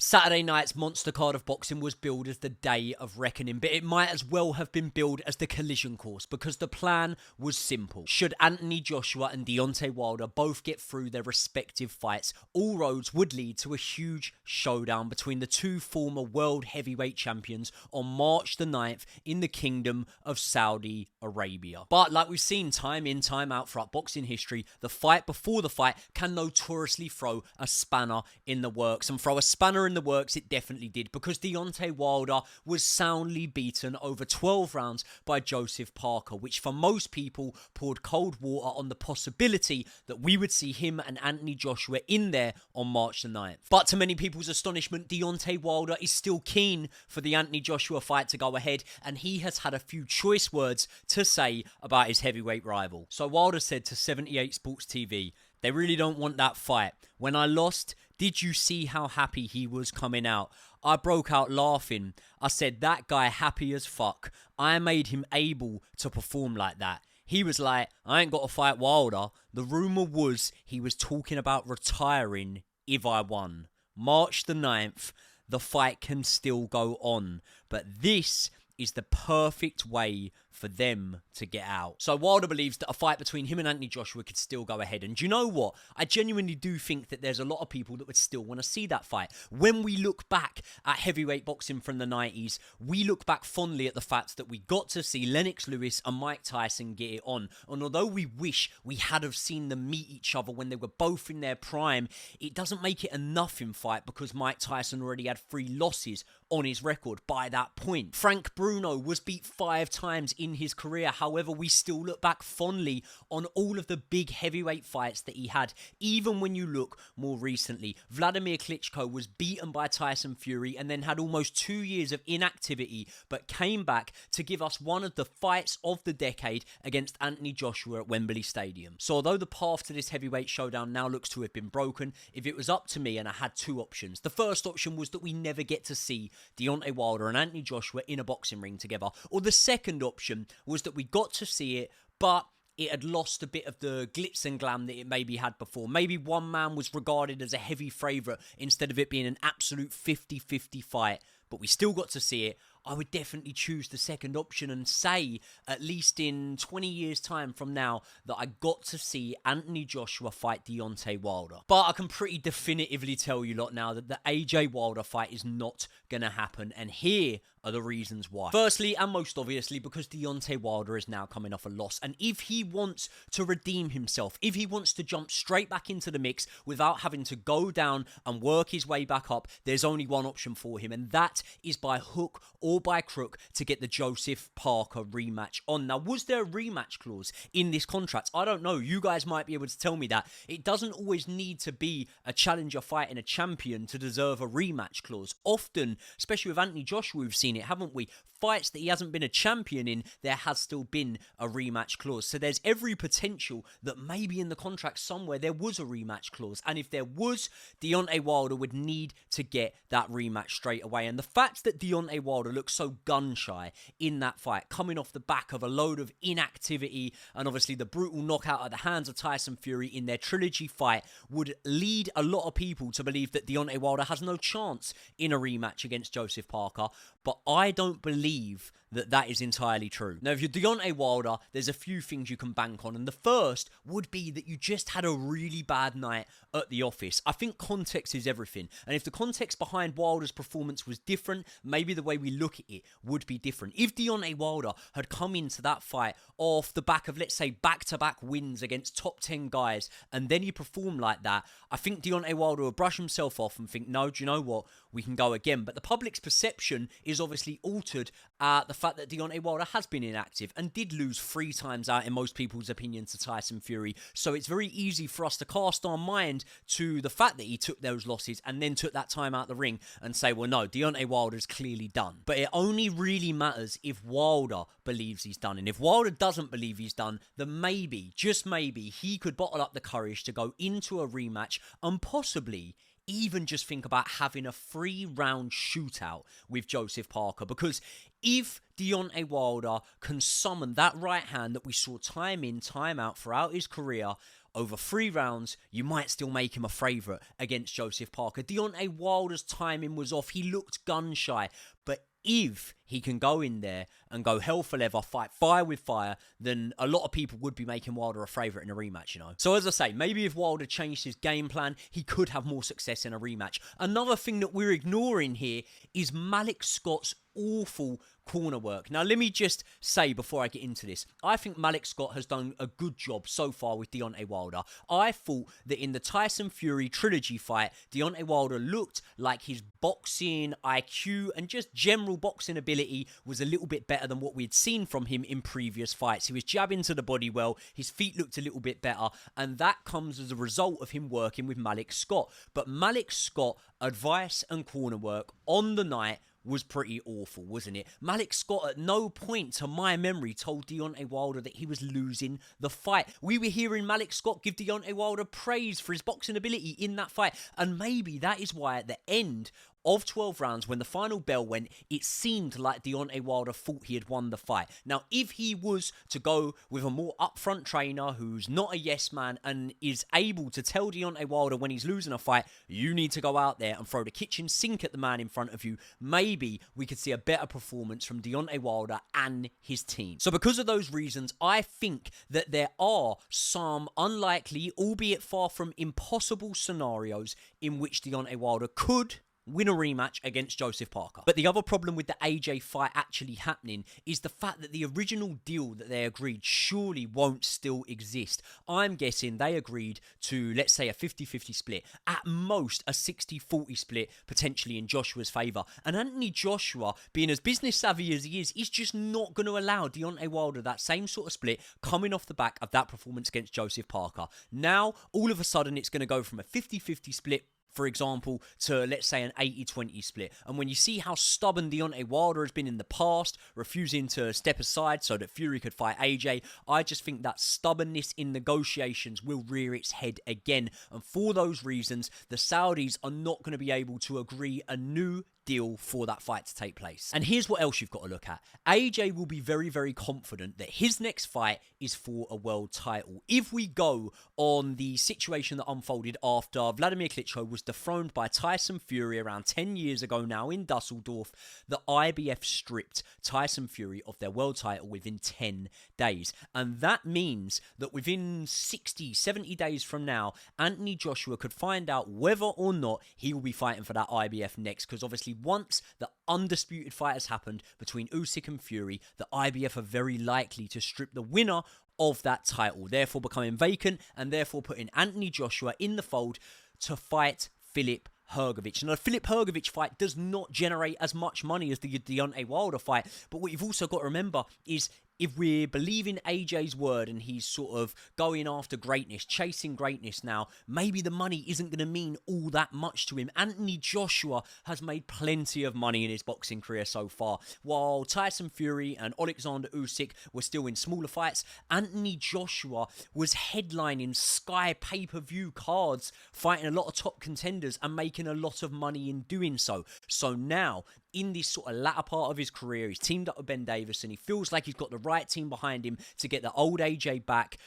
Saturday night's monster card of boxing was billed as the day of reckoning, but it might as well have been billed as the collision course because the plan was simple. Should Anthony Joshua and Deontay Wilder both get through their respective fights, all roads would lead to a huge showdown between the two former world heavyweight champions on March the 9th in the Kingdom of Saudi Arabia. But like we've seen time in, time out throughout boxing history, the fight before the fight can notoriously throw a spanner in the works. And throw a spanner in the works it definitely did, because Deontay Wilder was soundly beaten over 12 rounds by Joseph Parker, which for most people poured cold water on the possibility that we would see him and Anthony Joshua in there on March the 9th. But to many people's astonishment, Deontay Wilder is still keen for the Anthony Joshua fight to go ahead, and he has had a few choice words to say about his heavyweight rival. So Wilder said to 78 Sports TV, "They really don't want that fight. When I lost, did you see how happy he was coming out? I broke out laughing. I said, that guy happy as fuck. I made him able to perform like that. He was like, I ain't got to fight Wilder. The rumour was he was talking about retiring if I won. March the 9th, the fight can still go on. But this is the perfect way for them to get out." So Wilder believes that a fight between him and Anthony Joshua could still go ahead. And do you know what? I genuinely do think that there's a lot of people that would still want to see that fight. When we look back at heavyweight boxing from the 90s, we look back fondly at the fact that we got to see Lennox Lewis and Mike Tyson get it on. And although we wish we had have seen them meet each other when they were both in their prime, it doesn't make it a nothing fight because Mike Tyson already had 3 losses on his record by that point. Frank Bruno was beat 5 times in his career. However, we still look back fondly on all of the big heavyweight fights that he had. Even when you look more recently, Vladimir Klitschko was beaten by Tyson Fury and then had almost 2 years of inactivity, but came back to give us one of the fights of the decade against Anthony Joshua at Wembley Stadium. So although the path to this heavyweight showdown now looks to have been broken, if it was up to me and I had 2 options, the first option was that we never get to see Deontay Wilder and Anthony Joshua in a boxing ring together, or the second option was that we got to see it, but it had lost a bit of the glitz and glam that it maybe had before. Maybe one man was regarded as a heavy favourite instead of it being an absolute 50-50 fight, but we still got to see it. I would definitely choose the second option and say, at least in 20 years' time from now, that I got to see Anthony Joshua fight Deontay Wilder. But I can pretty definitively tell you lot now that the AJ Wilder fight is not going to happen, and here are the reasons why. Firstly, and most obviously, because Deontay Wilder is now coming off a loss, and if he wants to redeem himself, if he wants to jump straight back into the mix without having to go down and work his way back up, there's only one option for him, and that is by hook or by crook to get the Joseph Parker rematch on. Now, was there a rematch clause in this contract? I don't know. You guys might be able to tell me that. It doesn't always need to be a challenger fighting a champion to deserve a rematch clause. Often, especially with Anthony Joshua, we've seen it, haven't we? Fights that he hasn't been a champion in, there has still been a rematch clause. So there's every potential that maybe in the contract somewhere there was a rematch clause. And if there was, Deontay Wilder would need to get that rematch straight away. And the fact that Deontay Wilder looks so gun-shy in that fight, coming off the back of a load of inactivity and obviously the brutal knockout at the hands of Tyson Fury in their trilogy fight, would lead a lot of people to believe that Deontay Wilder has no chance in a rematch against Joseph Parker. But I don't believe that that is entirely true. Now, if you're Deontay Wilder, there's a few things you can bank on, and the first would be that you just had a really bad night at the office. I think context is everything, and if the context behind Wilder's performance was different, maybe the way we look at it would be different. If Deontay Wilder had come into that fight off the back of, let's say, back-to-back wins against top 10 guys, and then he performed like that, I think Deontay Wilder would brush himself off and think, no, do you know what? We can go again. But the public's perception is obviously altered at the fact that Deontay Wilder has been inactive and did lose 3 times out in most people's opinion to Tyson Fury. So it's very easy for us to cast our mind to the fact that he took those losses and then took that time out the ring and say, well, no, Deontay Wilder's clearly done. But it only really matters if Wilder believes he's done. And if Wilder doesn't believe he's done, then maybe, just maybe, he could bottle up the courage to go into a rematch and possibly even just think about having a 3-round shootout with Joseph Parker. Because if Deontay Wilder can summon that right hand that we saw time in, time out throughout his career, over 3 rounds, you might still make him a favourite against Joseph Parker. Deontay Wilder's timing was off. He looked gun-shy. But if he can go in there and go hell for leather, fight fire with fire, then a lot of people would be making Wilder a favourite in a rematch, you know. So as I say, maybe if Wilder changed his game plan, he could have more success in a rematch. Another thing that we're ignoring here is Malik Scott's awful corner work. Now, let me just say before I get into this, I think Malik Scott has done a good job so far with Deontay Wilder. I thought that in the Tyson Fury trilogy fight, Deontay Wilder looked like his boxing IQ and just general boxing ability was a little bit better than what we'd seen from him in previous fights. He was jabbing to the body well, his feet looked a little bit better, and that comes as a result of him working with Malik Scott. But Malik Scott, advice and corner work on the night was pretty awful, wasn't it? Malik Scott at no point to my memory told Deontay Wilder that he was losing the fight. We were hearing Malik Scott give Deontay Wilder praise for his boxing ability in that fight, and maybe that is why at the end of 12 rounds, when the final bell went, it seemed like Deontay Wilder thought he had won the fight. Now, if he was to go with a more upfront trainer who's not a yes man and is able to tell Deontay Wilder when he's losing a fight, you need to go out there and throw the kitchen sink at the man in front of you, maybe we could see a better performance from Deontay Wilder and his team. So because of those reasons, I think that there are some unlikely, albeit far from impossible scenarios in which Deontay Wilder could win a rematch against Joseph Parker. But the other problem with the AJ fight actually happening is the fact that the original deal that they agreed surely won't still exist. I'm guessing they agreed to, let's say, a 50-50 split. At most, a 60-40 split, potentially in Joshua's favour. And Anthony Joshua, being as business savvy as he is just not going to allow Deontay Wilder that same sort of split coming off the back of that performance against Joseph Parker. Now, all of a sudden, it's going to go from a 50-50 split, for example, to, let's say, an 80-20 split. And when you see how stubborn Deontay Wilder has been in the past, refusing to step aside so that Fury could fight AJ, I just think that stubbornness in negotiations will rear its head again. And for those reasons, the Saudis are not going to be able to agree a new deal for that fight to take place. And here's what else you've got to look at. AJ will be very, very confident that his next fight is for a world title. If we go on the situation that unfolded after Vladimir Klitschko was dethroned by Tyson Fury around 10 years ago now in Dusseldorf, the IBF stripped Tyson Fury of their world title within 10 days. And that means that within 60, 70 days from now, Anthony Joshua could find out whether or not he will be fighting for that IBF next, because obviously once the undisputed fight has happened between Usyk and Fury, the IBF are very likely to strip the winner of that title, therefore becoming vacant and therefore putting Anthony Joshua in the fold to fight Filip Hrgović. Now, the Filip Hrgović fight does not generate as much money as the Deontay Wilder fight, but what you've also got to remember is if we're believing AJ's word and he's sort of going after greatness, chasing greatness now, maybe the money isn't going to mean all that much to him. Anthony Joshua has made plenty of money in his boxing career so far. While Tyson Fury and Alexander Usyk were still in smaller fights, Anthony Joshua was headlining Sky pay-per-view cards, fighting a lot of top contenders and making a lot of money in doing so. So now, in this sort of latter part of his career, he's teamed up with Ben Davis and he feels like he's got the right team behind him to get the old AJ back,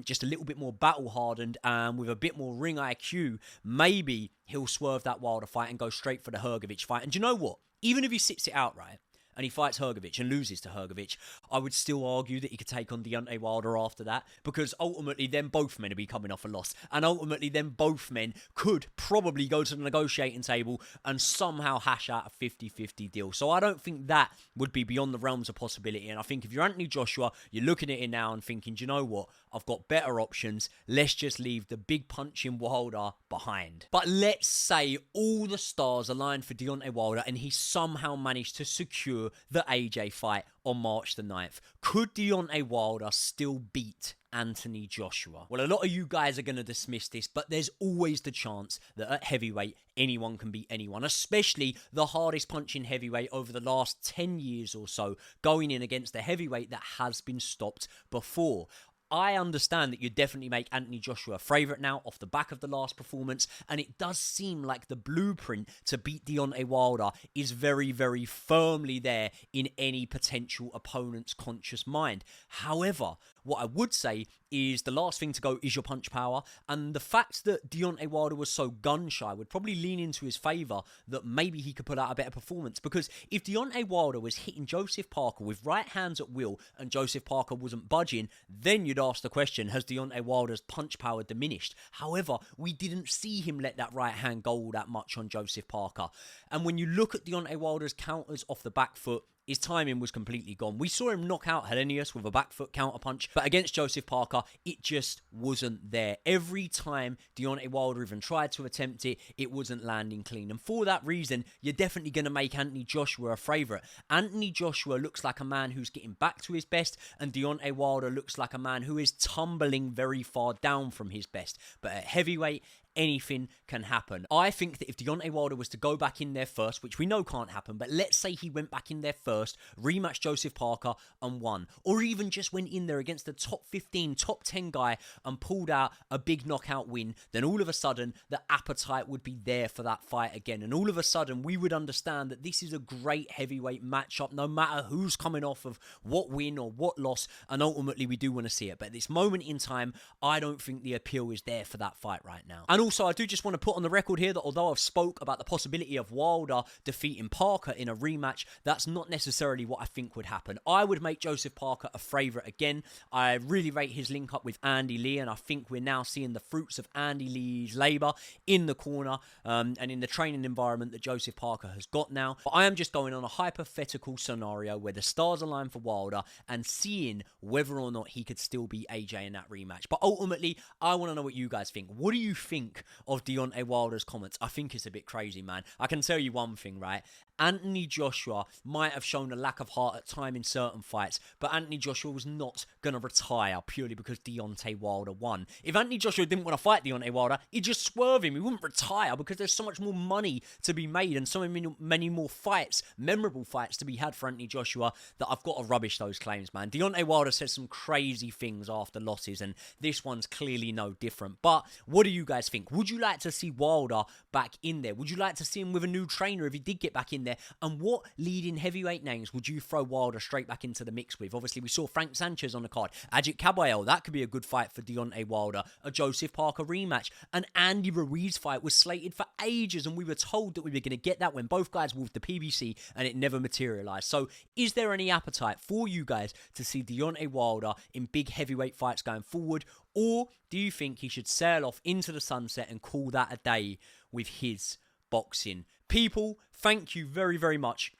just a little bit more battle hardened and with a bit more ring IQ. Maybe he'll swerve that Wilder fight and go straight for the Hrgović fight. And do you know what? Even if he sits it out right and he fights Hrgović and loses to Hrgović, I would still argue that he could take on Deontay Wilder after that, because ultimately then both men will be coming off a loss, and ultimately then both men could probably go to the negotiating table and somehow hash out a 50-50 deal. So I don't think that would be beyond the realms of possibility, and I think if you're Anthony Joshua, you're looking at it now and thinking, do you know what? I've got better options. Let's just leave the big punching Wilder behind. But let's say all the stars aligned for Deontay Wilder and he somehow managed to secure the AJ fight on March the 9th. Could Deontay Wilder still beat Anthony Joshua? Well, a lot of you guys are going to dismiss this, but there's always the chance that at heavyweight, anyone can beat anyone, especially the hardest punching heavyweight over the last 10 years or so, going in against a heavyweight that has been stopped before. I understand that you definitely make Anthony Joshua a favourite now off the back of the last performance, and it does seem like the blueprint to beat Deontay Wilder is very, very firmly there in any potential opponent's conscious mind. However, What I would say is the last thing to go is your punch power, and the fact that Deontay Wilder was so gun-shy would probably lean into his favour that maybe he could put out a better performance, because if Deontay Wilder was hitting Joseph Parker with right hands at will and Joseph Parker wasn't budging, then you'd ask the question, has Deontay Wilder's punch power diminished? However, we didn't see him let that right hand go all that much on Joseph Parker, and when you look at Deontay Wilder's counters off the back foot, his timing was completely gone. We saw him knock out Helenius with a back foot counter punch, but against Joseph Parker, it just wasn't there. Every time Deontay Wilder even tried to attempt it, it wasn't landing clean. And for that reason, you're definitely going to make Anthony Joshua a favourite. Anthony Joshua looks like a man who's getting back to his best, and Deontay Wilder looks like a man who is tumbling very far down from his best. But at heavyweight, anything can happen. I think that if Deontay Wilder was to go back in there first, which we know can't happen, but let's say he went back in there first, rematched Joseph Parker and won, or even just went in there against the top 15, top 10 guy and pulled out a big knockout win, then all of a sudden the appetite would be there for that fight again, and all of a sudden we would understand that this is a great heavyweight matchup no matter who's coming off of what win or what loss, and ultimately we do want to see it. But at this moment in time, I don't think the appeal is there for that fight right now. And also, I do just want to put on the record here that although I've spoke about the possibility of Wilder defeating Parker in a rematch, that's not necessarily what I think would happen. I would make Joseph Parker a favourite again. I really rate his link up with Andy Lee, and I think we're now seeing the fruits of Andy Lee's labour in the corner and in the training environment that Joseph Parker has got now. But I am just going on a hypothetical scenario where the stars align for Wilder and seeing whether or not he could still beat AJ in that rematch. But ultimately, I want to know what you guys think. What do you think of Deontay Wilder's comments? I think it's a bit crazy, man. I can tell you one thing, right? Anthony Joshua might have shown a lack of heart at time in certain fights, but Anthony Joshua was not going to retire purely because Deontay Wilder won. If Anthony Joshua didn't want to fight Deontay Wilder, he'd just swerve him. He wouldn't retire because there's so much more money to be made and so many more fights, memorable fights to be had for Anthony Joshua, that I've got to rubbish those claims, man. Deontay Wilder says some crazy things after losses, and this one's clearly no different. But what do you guys think? Would you like to see Wilder back in there? Would you like to see him with a new trainer if he did get back in there? And what leading heavyweight names would you throw Wilder straight back into the mix with? Obviously, we saw Frank Sanchez on the card. Ajit Caballero, that could be a good fight for Deontay Wilder. A Joseph Parker rematch. An Andy Ruiz fight was slated for ages, and we were told that we were going to get that when both guys were with the PBC, and it never materialized. So, is there any appetite for you guys to see Deontay Wilder in big heavyweight fights going forward? Or do you think he should sail off into the sunset and call that a day with his boxing? People, thank you very, very much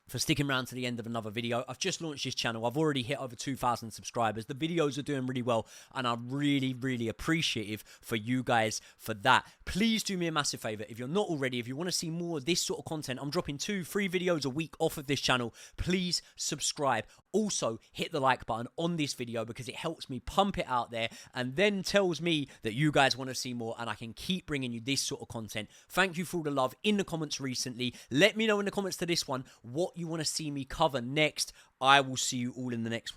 for sticking around to the end of another video. I've just launched this channel. I've already hit over 2,000 subscribers. The videos are doing really well, and I'm really, really appreciative for you guys for that. Please do me a massive favor. If you're not already, if you want to see more of this sort of content, I'm dropping 2-3 videos a week off of this channel. Please subscribe. Also, hit the like button on this video because it helps me pump it out there and then tells me that you guys want to see more, and I can keep bringing you this sort of content. Thank you for all the love in the comments recently. Let me know in the comments to this one what you want to see me cover next. I will see you all in the next one.